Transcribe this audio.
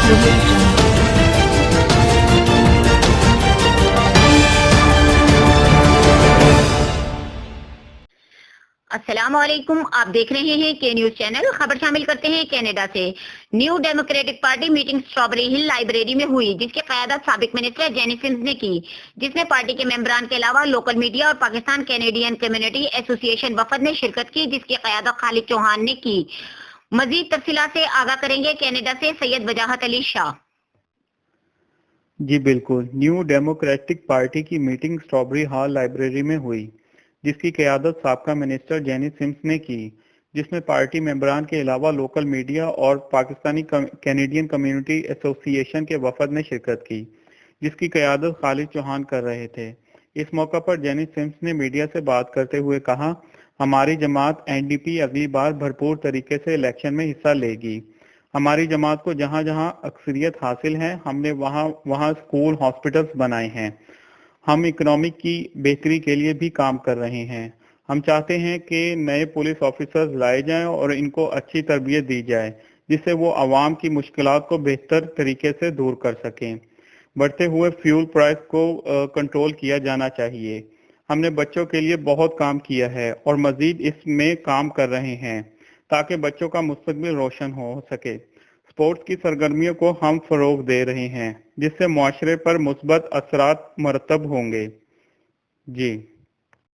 audio jungle. अस्सलाम वालेकुम, आप देख रहे हैं के न्यूज चैनल। खबर शामिल करते हैं कनाडा से। New Democratic Party meeting Strawberry Hill Library में हुई, जिसकी क़यादत साबिक मिनिस्टर जेनी सिम्स ने की, जिसमें पार्टी के मेंबरान के अलावा लोकल मीडिया और पाकिस्तान कैनेडियन कम्युनिटी एसोसिएशन वफद ने शिरकत की, जिसकी क़यादत खालिद चौहान ने की। मजीद तफसीलात से आगाह करेंगे कनाडा से सैयद वजाहत अली शाह। जी बिल्कुल, न्यू डेमोक्रेटिक पार्टी की मीटिंग स्ट्रॉबेरी हॉल लाइब्रेरी में हुई, जिसकी क़यादत साबका मिनिस्टर जेनी सिम्स ने की, जिसमें पार्टी मेंबरान के अलावा लोकल मीडिया और पाकिस्तानी कैनेडियन कम्युनिटी एसोसिएशन के वफद ने शिरकत की, जिसकी क़यादत खालिद चौहान कर रहे थे। इस मौका पर जेनी सिम्स ने मीडिया से बात करते हुए कहा, हमारी जमात एनडीपी अगली बार भरपूर तरीके से इलेक्शन में हिस्सा लेगी। हमारी जमात को जहां जहां अक्सरियत हासिल है, हमने वहां स्कूल हॉस्पिटल्स बनाए हैं। हम इकोनॉमी की बेहतरी के लिए भी काम कर रहे हैं। हम चाहते हैं कि नए पुलिस ऑफिसर्स लाए जाएं और इनको अच्छी तरबियत दी जाए, जिससे वो आवाम की मुश्किलात को बेहतर तरीके से दूर कर सकें। बढ़ते हुए फ्यूल प्राइस को कंट्रोल किया जाना चाहिए। हमने बच्चों के लिए बहुत काम किया है और मजीद इसमें काम कर रहे हैं ताकि बच्चों का मुस्तकबिल रोशन हो सके। स्पोर्ट्स की सरगर्मियों को हम फरोग दे रहे हैं, जिससे मुआशरे पर मुस्बत असरात मरतब होंगे। जी।